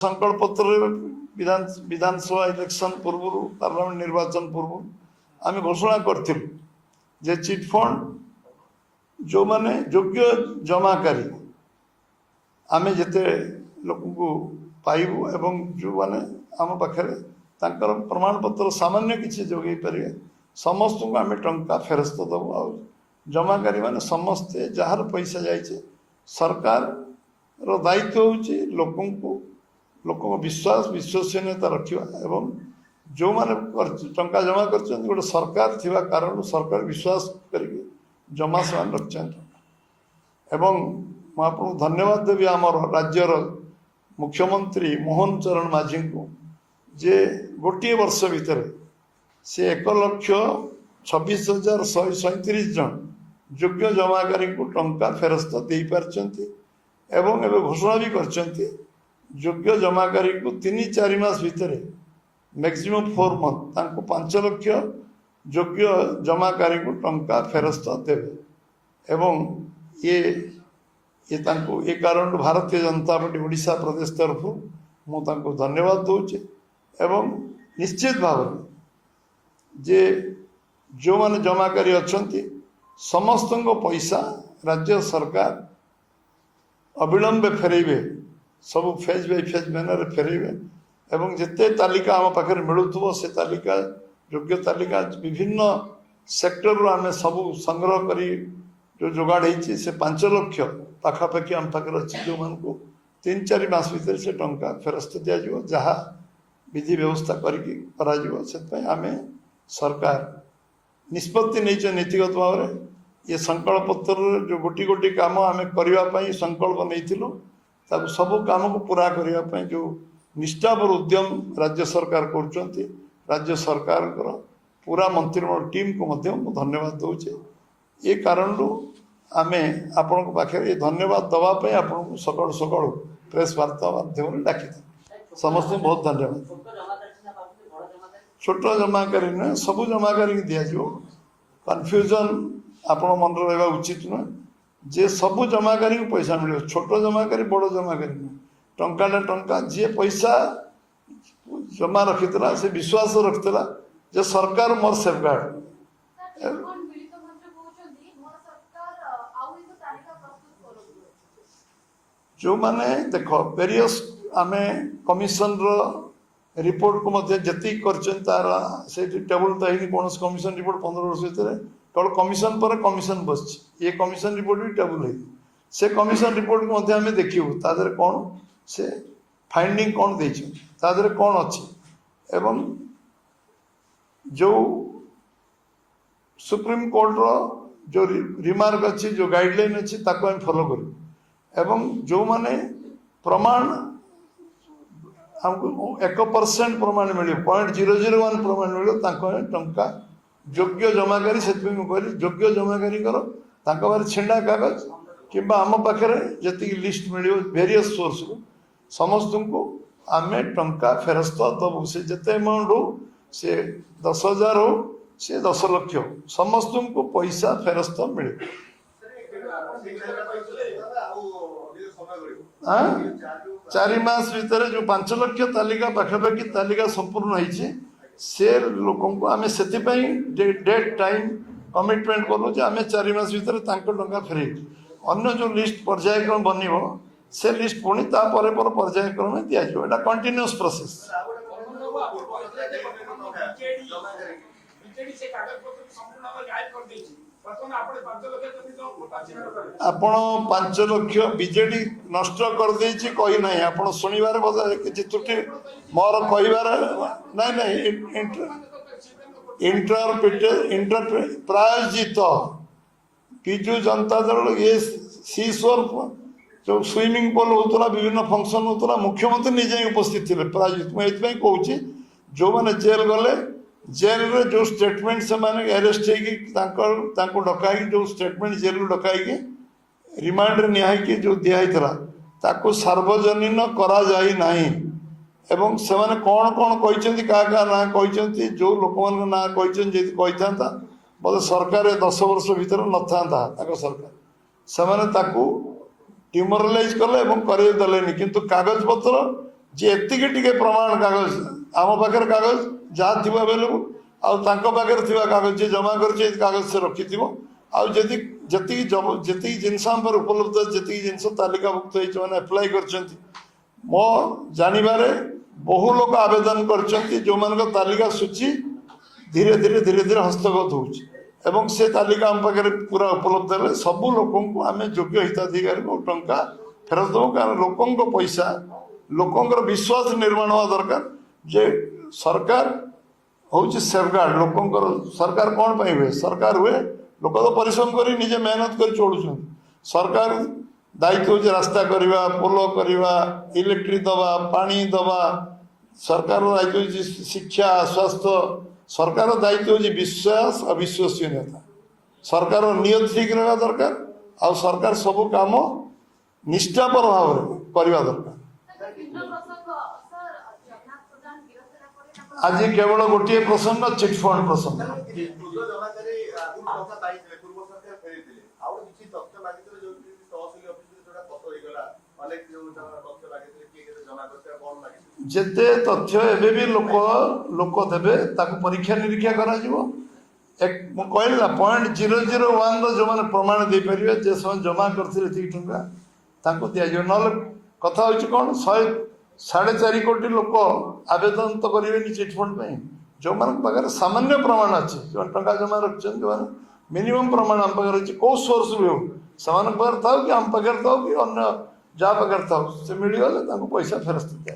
संकल्प पत्र विधानसभा इलेक्शन पूर्व पार्लियामेंट निर्वाचन पूर्व आम घोषणा करूँ जे चिटफंड जो माने योग्य जमाकारी आम जिते लोक पाइबू एवं जो माने आम पाखे प्रमाण पत्र सामान्य किसी जोगे पारे समस्त को आम टंका फेरस्त दबू आ जमाकारी माने समस्ते जार पैसा जाइए सरकार रो दायित्व हूँ लोक विश्वास विश्वसनीयता रखा एवं जो माने टंका जमा कर गोटे सरकार थिबा कारण सरकार विश्वास करके जमा से रखिंट एवं मुझे धन्यवाद देवी आमर राज्यर मुख्यमंत्री मोहन चरण माझी को जे गोटे वर्ष भितर से 1,26,137 जन योग्य जमाकारी को टंका फेरस्त दे पारछंती एवं एवं घोषणा भी करछंती योग्य जमाकारी को 3-4 मास भितर मैक्सिमम 4 मंथ तांको 5 लाख योग्य जमाकारी को टंका फेरस्त देवे एवं ये तांको ये कारण भारतीय जनता पार्टी ओडिशा प्रदेश तरफ मुझे धन्यवाद दूचे एवं निश्चित भाव जे जो माने जमाकारी अच्छंती समस्त पैसा राज्य सरकार अविलंब फेरेबे सब फेज बाय फेज मैनर फेरेबे एवं जिते तालिका आम पाखे मिलूव से तालिका योग्य तालिका विभिन्न सेक्टर आम सब संग्रह करी जो जोगाड़ होती से 5 लाख पाखापाखि आम पाखे अच्छी जो मान को 3-4 मास भीतर से टंका फेरस्त दिज्व जहाँ विधि व्यवस्था करें आम सरकार निष्पत्ति नहीं नीतिगत भाव में ये संकल्प पत्र जो गोटी गोटी काम आम करने संकल्प नहीं सब काम को पूरा करने जो निष्ठापर उद्यम राज्य सरकार कर राज्य सरकार पूरा मंत्रिमंडल टीम को धन्यवाद दूचे ये कारण आम आपण पाखे ये धन्यवाद दवाई आपको सकाल सकाल प्रेस वार्ता माध्यम डाकी समस्त बहुत धन्यवाद छोट जमाकारी नुहे सब जमाकारी दिज्व कन्फ्यूजन आपण मन रहा उचित नुहे जे सब जमाकारी को पैसा मिले छोट जमाकारी बड़ जमाकारी नुहे टंका टंका जी पैसा जमा रखीला से विश्वास रखीला जे सरकार मोर सेफगार्ड जो माने देख वेरियस आम कमिशन रिपोर्ट को जी कर टेबुल तो कौन कमिशन रिपोर्ट 15 वर्ष भितर केवल कमिशन पर कमिशन बस ये कमिशन रिपोर्ट भी टेबुल है से कमिशन रिपोर्ट को आम देखू तादर कौन से फाइंडिंग कौन देर कौन अच्छी एवं जो सुप्रीम कोर्ट रो जो रिमार्क अच्छी जो गाइडलाइन अच्छी ताको हम फॉलो करूँ एवं जो माने प्रमाण हमको 1% प्रमाण मिले 0.001 प्रमाण मिले टंका योग्य जमाकारी से कहली योग्य जमाकारी बारे छिंडा कागज कि आम पाखे जी लिस्ट मिले वेरियस सोर्स को समस्त को आम टंका फेरस्त दबू से जिते अमाउंट हो से 10,000 हो से 10 लाख हो समस्त को पैसा फेरस्त मिले 4 मास भितर जो 5 लाख तालिका पाखापाखि तालिका संपूर्ण होती से लोक आम से डेट टाइम कमिटमेंट कलु जे आम 4 मास भितर टंका फेरे अन्य जो लिस्ट पर्यायक्रम बन से लिस्ट पुणी पर्यायक्रम दिज्व एटा कंटिन्यूअस प्रोसेस आपण 5 लाख बीजेडी नष्ट कर देछि कही नहीं आपण सुनिबार किसी त्रुटि मोर कहबार नहीं इंटर प्रायोजित विजु जनता दल ये सीश्वर जो स्विमिंग पूल होता विभिन्न फंक्शन होता मुख्यमंत्री निजे उपस्थित थे प्रायोजित मुझे कहूँ जो मैंने जेल गले जेल रे जो स्टेटमेंट से माने अरेस्ट हो डकाई जो स्टेटमेंट जेल डकाई रिमांड निहाई जो दिखाई ताको सार्वजनीन करा जाई नहीं एवं से माने कौन कौन कहते क्या ना कहते जो लोक मान ना कही था बोले सरकार 10 वर्ष भीतर न था सरकार से डिमोरालाइज कले करदेनि किंतु कागज पत्र जे एतिकी टिके प्रमाण कागज आम पाखे कागज जहाँ थी अवेलेबल आगे थी कागज जी जमा कर कागज से रखि जी जिनस उपलब्ध जी जिनस तालिकाभुक्त होने अप्लाई कर मो जानवर बहु लोग आवेदन कर जो मान तालिका सूची धीरे धीरे धीरे धीरे हस्तगत हो से तालिका आम पाखे पूरा उपलब्ध है सबू लोक आम योग्य हिताधिकारी को टंका फेरत देव कारण लोकों पैसा लोकों विश्वास निर्माण हवा दरकार जे सरकार हूँ सेफगार्ड लोकों सरकार कौन पाई हुए सरकार हुए लोक तो परिश्रम कर निजे मेहनत कर चलुं सरकार दायित्व हूँ रास्ता करवा पोल करवा इलेक्ट्रिक दवा पानी दवा सरकार दायित्व हूँ शिक्षा स्वास्थ्य सरकार दायित्व हूँ विश्वास अविश्वसनीयता सरकार नियत ठीक रहा दरकार आ सरकार सब काम निष्ठापर भाव करवा दरकार आज केवल गोटे प्रसंग चिटफंड प्रसंग जेते तथ्य एबे भी लोक लोक देवे परीक्षा निरीक्षा करा कहल ना 0.001 जो मैंने प्रमाण दे पारे जे समय जमा करते टंका दि ना कथा हूँ कौन 4.5 कोटी लोक आवेदन तो करेंगे चिटफंड जो मान सामान्य प्रमाण अच्छे जो टंका जमा रखते जो मिनिमम प्रमाण आम पाखे रही कौ सोर्स भी हो था कि आम पाखे था कि अन्य जहाँ पाखे था से मिलगले पैसा फेरस्त दिया।